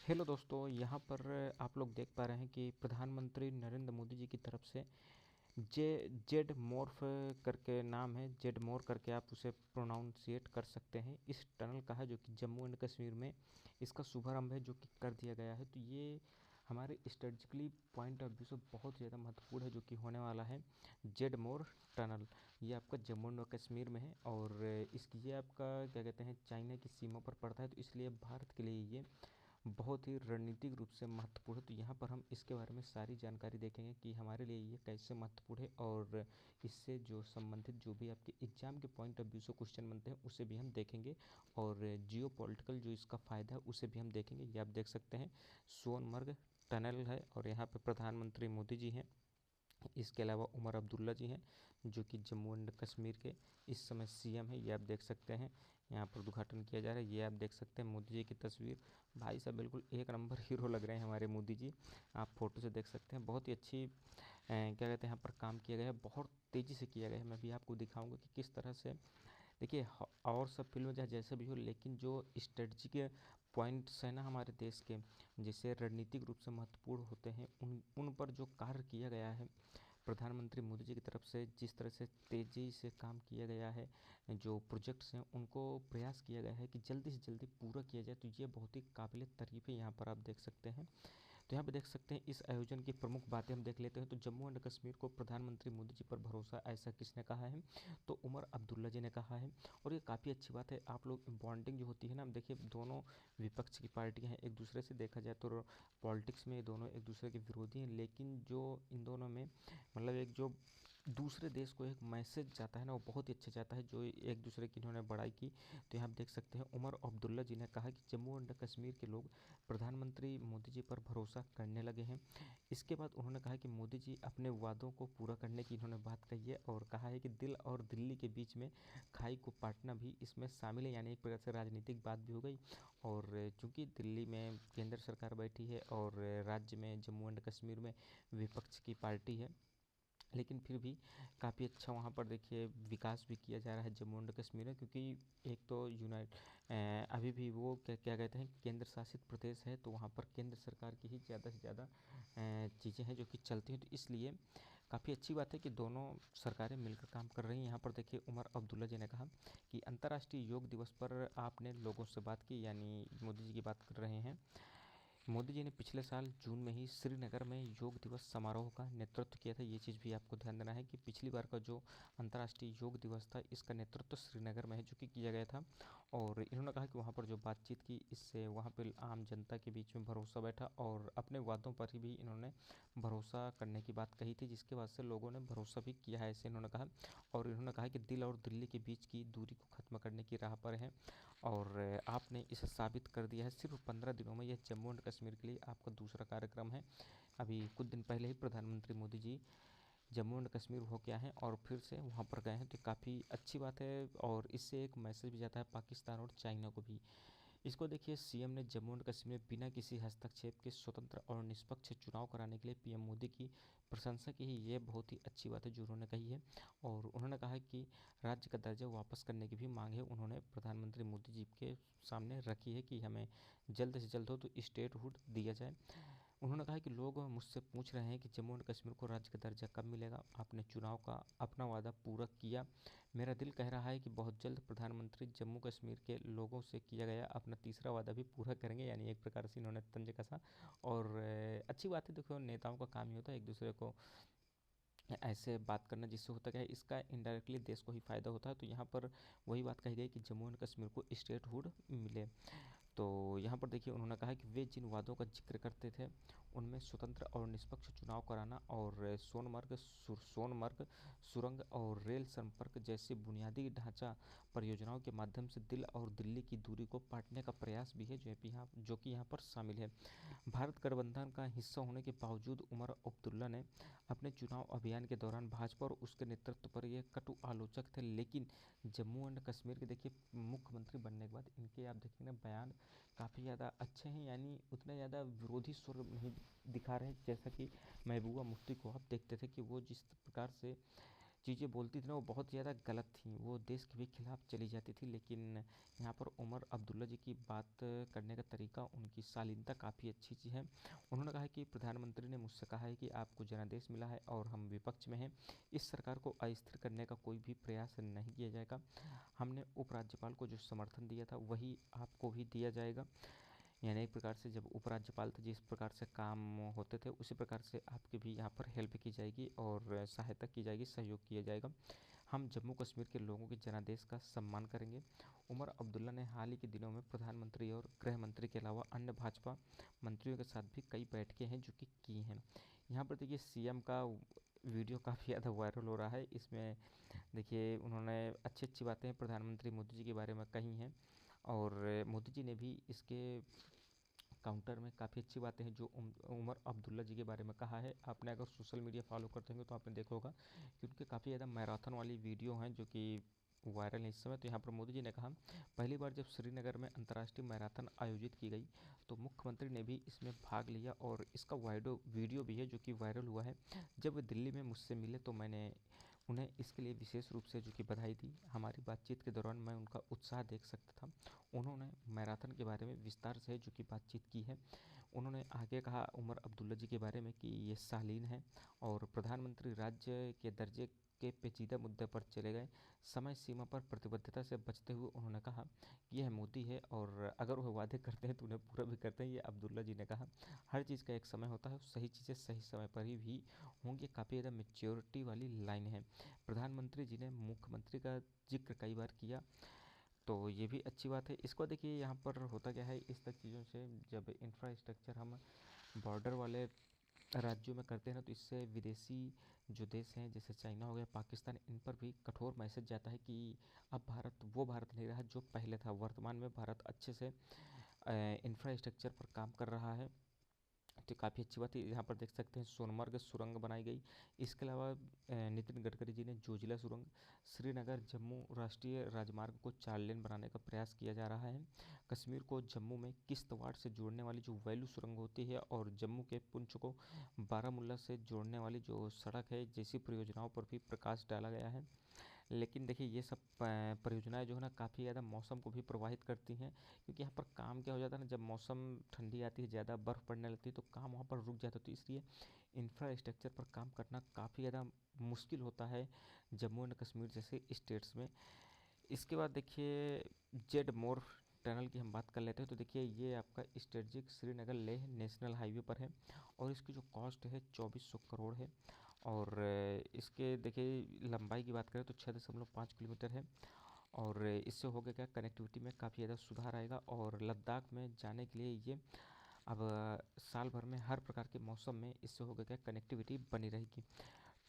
Hello दोस्तों, यहाँ पर आप लोग देख पा रहे हैं कि प्रधानमंत्री नरेंद्र मोदी जी की तरफ से जे जेड मोर्फ करके नाम है। जेड मोर करके आप उसे प्रोनाउंसिएट कर सकते हैं। इस टनल का है जो कि जम्मू एंड कश्मीर में इसका शुभारंभ है जो कि कर दिया गया है। तो ये हमारे स्ट्रेटजिकली पॉइंट ऑफ व्यू से बहुत ज़्यादा महत्वपूर्ण है जो कि होने वाला है जेड मोर टनल। ये आपका जम्मू एंड कश्मीर में है और इसकी ये आपका क्या कहते हैं चाइना की सीमा पर पड़ता है। तो इसलिए भारत के लिए ये बहुत ही रणनीतिक रूप से महत्वपूर्ण है। तो यहाँ पर हम इसके बारे में सारी जानकारी देखेंगे कि हमारे लिए ये कैसे महत्वपूर्ण है और इससे जो संबंधित जो भी आपके एग्जाम के पॉइंट ऑफ व्यू से क्वेश्चन बनते हैं उसे भी हम देखेंगे और जियो पॉलिटिकल जो इसका फ़ायदा है उसे भी हम देखेंगे। ये आप देख सकते हैं सोनमर्ग टनल है और यहाँ पर प्रधानमंत्री मोदी जी हैं। इसके अलावा उमर अब्दुल्ला जी हैं जो कि जम्मू एंड कश्मीर के इस समय सीएम है। ये आप देख सकते हैं यहाँ पर उद्घाटन किया जा रहा है। ये आप देख सकते हैं मोदी जी की तस्वीर। भाई साहब बिल्कुल एक नंबर हीरो लग रहे हैं हमारे मोदी जी। आप फोटो से देख सकते हैं बहुत ही अच्छी क्या कहते हैं यहाँ पर काम किया गया है। बहुत तेज़ी से किया गया है। मैं भी आपको दिखाऊंगा कि किस तरह से देखिए और सब फिल्में चाहे जैसे भी हो लेकिन जो स्ट्रेटजी के पॉइंट्स हैं ना हमारे देश के जिसे रणनीतिक रूप से महत्वपूर्ण होते हैं उन पर जो कार्य किया गया है प्रधानमंत्री मोदी जी की तरफ से, जिस तरह से तेज़ी से काम किया गया है, जो प्रोजेक्ट्स हैं उनको प्रयास किया गया है कि जल्दी से जल्दी पूरा किया जाए। तो ये बहुत ही काबिल तारीफ़ है। यहाँ पर आप देख सकते हैं। तो यहाँ पे देख सकते हैं इस आयोजन की प्रमुख बातें हम देख लेते हैं। तो जम्मू एंड कश्मीर को प्रधानमंत्री मोदी जी पर भरोसा, ऐसा किसने कहा है? तो उमर अब्दुल्ला जी ने कहा है। और ये काफ़ी अच्छी बात है। आप लोग बॉन्डिंग जो होती है ना, देखिए दोनों विपक्ष की पार्टियां हैं, एक दूसरे से देखा जाए तो पॉलिटिक्स में दोनों एक दूसरे के विरोधी हैं, लेकिन जो इन दोनों में मतलब एक जो दूसरे देश को एक मैसेज जाता है ना वो बहुत ही अच्छा जाता है जो एक दूसरे की इन्होंने बड़ाई की। तो यहाँ आप देख सकते हैं उमर अब्दुल्ला जी ने कहा कि जम्मू एंड कश्मीर के लोग प्रधानमंत्री मोदी जी पर भरोसा करने लगे हैं। इसके बाद उन्होंने कहा कि मोदी जी अपने वादों को पूरा करने की इन्होंने बात कही है और कहा है कि दिल और दिल्ली के बीच में खाई को पाटना भी इसमें शामिल है। यानी एक प्रकार से राजनीतिक बात भी हो गई। और चूंकि दिल्ली में केंद्र सरकार बैठी है और राज्य में जम्मू एंड कश्मीर में विपक्ष की पार्टी है, लेकिन फिर भी काफ़ी अच्छा वहाँ पर देखिए विकास भी किया जा रहा है जम्मू एंड कश्मीर में। क्योंकि एक तो अभी भी वो क्या क्या कहते हैं केंद्र शासित प्रदेश है, तो वहाँ पर केंद्र सरकार की ही ज़्यादा से ज़्यादा चीज़ें हैं जो कि चलती हैं। तो इसलिए काफ़ी अच्छी बात है कि दोनों सरकारें मिलकर काम कर रही हैं। यहाँ पर देखिए उमर अब्दुल्ला जी ने कहा कि अंतर्राष्ट्रीय योग दिवस पर आपने लोगों से बात की, यानी मोदी जी की बात कर रहे हैं। मोदी जी ने पिछले साल जून में ही श्रीनगर में योग दिवस समारोह का नेतृत्व किया था। ये चीज़ भी आपको ध्यान देना है कि पिछली बार का जो अंतर्राष्ट्रीय योग दिवस था इसका नेतृत्व श्रीनगर में है जो कि किया गया था। और इन्होंने कहा कि वहाँ पर जो बातचीत की इससे वहाँ पर आम जनता के बीच में भरोसा बैठा और अपने वादों पर ही भी इन्होंने भरोसा करने की बात कही थी, जिसके बाद से लोगों ने भरोसा भी किया है, ऐसे इन्होंने कहा। और इन्होंने कहा कि दिल और दिल्ली के बीच की दूरी को ख़त्म करने की राह पर है और आपने इसे साबित कर दिया है। सिर्फ 15 दिनों में यह जम्मू एंड कश्मीर के लिए आपका दूसरा कार्यक्रम है। अभी कुछ दिन पहले ही प्रधानमंत्री मोदी जी जम्मू एंड कश्मीर हो गया है और फिर से वहाँ पर गए हैं। तो काफ़ी अच्छी बात है और इससे एक मैसेज भी जाता है पाकिस्तान और चाइना को भी। इसको देखिए सीएम ने जम्मू एंड कश्मीर में बिना किसी हस्तक्षेप के स्वतंत्र और निष्पक्ष चुनाव कराने के लिए पीएम मोदी की प्रशंसा की है। ये बहुत ही अच्छी बात है जो उन्होंने कही है। और उन्होंने कहा कि राज्य का दर्जा वापस करने की भी मांग है उन्होंने प्रधानमंत्री मोदी जी के सामने रखी है कि हमें जल्द से जल्द हो तो स्टेटहुड दिया जाए। उन्होंने कहा कि लोग मुझसे पूछ रहे हैं कि जम्मू एंड कश्मीर को राज्य का दर्जा कब मिलेगा। आपने चुनाव का अपना वादा पूरा किया। मेरा दिल कह रहा है कि बहुत जल्द प्रधानमंत्री जम्मू कश्मीर के लोगों से किया गया अपना तीसरा वादा भी पूरा करेंगे। यानी एक प्रकार से इन्होंने तंज कसा। और अच्छी बात है, देखो नेताओं का काम ही होता है एक दूसरे को ऐसे बात करना, जिससे होता क्या है इसका इनडायरेक्टली देश को ही फ़ायदा होता है। तो यहाँ पर वही बात कही गई कि जम्मू एंड कश्मीर को स्टेटहुड मिले। तो यहाँ पर देखिए उन्होंने कहा कि वे जिन वादों का जिक्र करते थे उनमें स्वतंत्र और निष्पक्ष चुनाव कराना और सोनमर्ग सुरंग और रेल संपर्क जैसी बुनियादी ढांचा परियोजनाओं के माध्यम से दिल और दिल्ली की दूरी को पाटने का प्रयास भी है जो कि यहाँ पर शामिल है। भारत गठबंधन का हिस्सा होने के बावजूद उमर अब्दुल्ला ने अपने चुनाव अभियान के दौरान भाजपा और उसके नेतृत्व पर ये कटु आलोचक थे। लेकिन जम्मू एंड कश्मीर के देखिए मुख्यमंत्री बनने के बाद इनके आप देखेंगे ना बयान काफ़ी ज़्यादा अच्छे हैं, यानी उतना ज़्यादा विरोधी स्वर नहीं दिखा रहे हैं। जैसा कि महबूबा मुफ्ती को आप देखते थे कि वो जिस प्रकार से चीज़ें बोलती थी ना वो बहुत ज़्यादा गलत थी, वो देश के भी खिलाफ चली जाती थी। लेकिन यहाँ पर उमर अब्दुल्ला जी की बात करने का तरीका, उनकी शालीनता काफ़ी अच्छी चीज़ है। उन्होंने कहा है कि प्रधानमंत्री ने मुझसे कहा है कि आपको जनादेश मिला है और हम विपक्ष में हैं, इस सरकार को अस्थिर करने का कोई भी प्रयास नहीं किया जाएगा। हमने उपराज्यपाल को जो समर्थन दिया था वही आपको भी दिया जाएगा। यानी एक प्रकार से जब उपराज्यपाल थे जिस प्रकार से काम होते थे उसी प्रकार से आपकी भी यहाँ पर हेल्प की जाएगी और सहायता की जाएगी, सहयोग किया जाएगा। हम जम्मू कश्मीर के लोगों के जनादेश का सम्मान करेंगे। उमर अब्दुल्ला ने हाल ही के दिनों में प्रधानमंत्री और गृह मंत्री के अलावा अन्य भाजपा मंत्रियों के साथ भी कई बैठकें हैं जो कि की हैं। यहाँ पर देखिए सीएम का वीडियो काफ़ी ज़्यादा वायरल हो रहा है। इसमें देखिए उन्होंने अच्छी अच्छी बातें प्रधानमंत्री मोदी जी के बारे में कही हैं और मोदी जी ने भी इसके काउंटर में काफ़ी अच्छी बातें हैं जो उमर अब्दुल्ला जी के बारे में कहा है। आपने अगर सोशल मीडिया फॉलो करते होंगे तो आपने देखा होगा कि उनके काफ़ी ज़्यादा मैराथन वाली वीडियो हैं जो कि वायरल है इस समय। तो यहाँ पर मोदी जी ने कहा, पहली बार जब श्रीनगर में अंतर्राष्ट्रीय मैराथन आयोजित की गई तो मुख्यमंत्री ने भी इसमें भाग लिया और इसका वीडियो भी है जो कि वायरल हुआ है। जब वे दिल्ली में मुझसे मिले तो मैंने उन्हें इसके लिए विशेष रूप से जो कि बधाई दी। हमारी बातचीत के दौरान मैं उनका उत्साह देख सकता था। उन्होंने मैराथन के बारे में विस्तार से जो कि बातचीत की है। उन्होंने आगे कहा उमर अब्दुल्ला जी के बारे में कि ये शालीन है और प्रधानमंत्री राज्य के दर्जे के पेचीदा मुद्दे पर चले गए। समय सीमा पर प्रतिबद्धता से बचते हुए उन्होंने कहा कि यह मोदी है और अगर वह वादे करते हैं तो उन्हें पूरा भी करते हैं। ये अब्दुल्ला जी ने कहा, हर चीज़ का एक समय होता है, सही चीज़ें सही समय पर ही भी होंगी। काफ़ी ज़्यादा मेच्योरिटी वाली लाइन है। प्रधानमंत्री जी ने मुख्यमंत्री का जिक्र कई बार किया तो ये भी अच्छी बात है। इसको देखिए यहाँ पर होता क्या है, इस तक चीज़ों से जब इंफ्रास्ट्रक्चर हम बॉर्डर वाले राज्यों में करते हैं ना तो इससे विदेशी जो देश हैं जैसे चाइना हो गया, पाकिस्तान, इन पर भी कठोर मैसेज जाता है कि अब भारत वो भारत नहीं रहा जो पहले था। वर्तमान में भारत अच्छे से इंफ्रास्ट्रक्चर पर काम कर रहा है। तो काफ़ी अच्छी बात है। यहाँ पर देख सकते हैं सोनमर्ग सुरंग बनाई गई। इसके अलावा नितिन गडकरी जी ने जोजिला सुरंग, श्रीनगर जम्मू राष्ट्रीय राजमार्ग को 4 लेन बनाने का प्रयास किया जा रहा है। कश्मीर को जम्मू में किश्तवाड़ से जोड़ने वाली जो वैलू सुरंग होती है और जम्मू के पुंछ को बारामूला से जोड़ने वाली जो सड़क है, जैसी परियोजनाओं पर भी प्रकाश डाला गया है। लेकिन देखिए ये सब परियोजनाएं जो है ना काफ़ी ज़्यादा मौसम को भी प्रभावित करती हैं, क्योंकि यहाँ पर काम क्या हो जाता है ना, जब मौसम ठंडी आती है, ज़्यादा बर्फ़ पड़ने लगती है तो काम वहाँ पर रुक जाता है। तो इसलिए इंफ्रास्ट्रक्चर पर काम करना काफ़ी ज़्यादा मुश्किल होता है जम्मू एंड कश्मीर जैसे स्टेट्स में। इसके बाद देखिए जेड मोर टनल की हम बात कर लेते हैं। तो देखिए ये आपका strategic Srinagar Leh national highway पर है और इसकी जो कॉस्ट है 2400 करोड़ है। और इसके देखिए लंबाई की बात करें तो 6.5 किलोमीटर है। और इससे हो गया क्या, कनेक्टिविटी में काफ़ी ज़्यादा सुधार आएगा और लद्दाख में जाने के लिए ये अब साल भर में हर प्रकार के मौसम में इससे हो गया क्या, कनेक्टिविटी बनी रहेगी।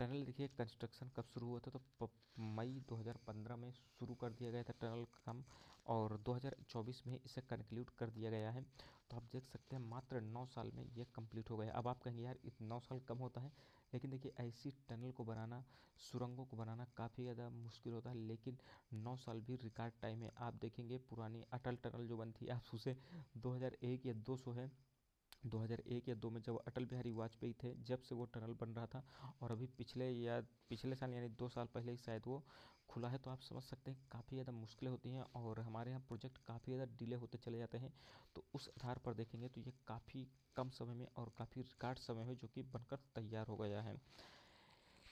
टनल देखिए कंस्ट्रक्शन कब शुरू हुआ था, तो मई 2015 में शुरू कर दिया गया था टनल का काम और 2024 में इसे कंक्लूड कर दिया गया है। तो आप देख सकते हैं मात्र 9 साल में ये कंप्लीट हो गया। अब आप कहेंगे यार 9 साल कम होता है, लेकिन देखिए ऐसी टनल को बनाना, सुरंगों को बनाना काफ़ी ज़्यादा मुश्किल होता है, लेकिन 9 साल भी रिकॉर्ड टाइम है। आप देखेंगे पुरानी अटल टनल जो बनी थी, आप उसे 2001 या 200 है, 2001 या 2 में जब अटल बिहारी वाजपेयी थे जब से वो टनल बन रहा था और अभी पिछले साल यानी 2 साल पहले ही शायद वो खुला है। तो आप समझ सकते हैं काफ़ी ज़्यादा मुश्किलें होती हैं और हमारे यहाँ प्रोजेक्ट काफ़ी ज़्यादा डिले होते चले जाते हैं। तो उस आधार पर देखेंगे तो ये काफ़ी कम समय में और काफ़ी रिकॉर्ड समय में जो कि बनकर तैयार हो गया है।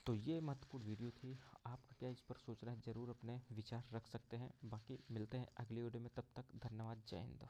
तो ये महत्वपूर्ण वीडियो थी। आपका क्या इस पर सोचना है, ज़रूर अपने विचार रख सकते हैं। बाकी मिलते हैं अगली वीडियो में, तब तक धन्यवाद, जय हिंद।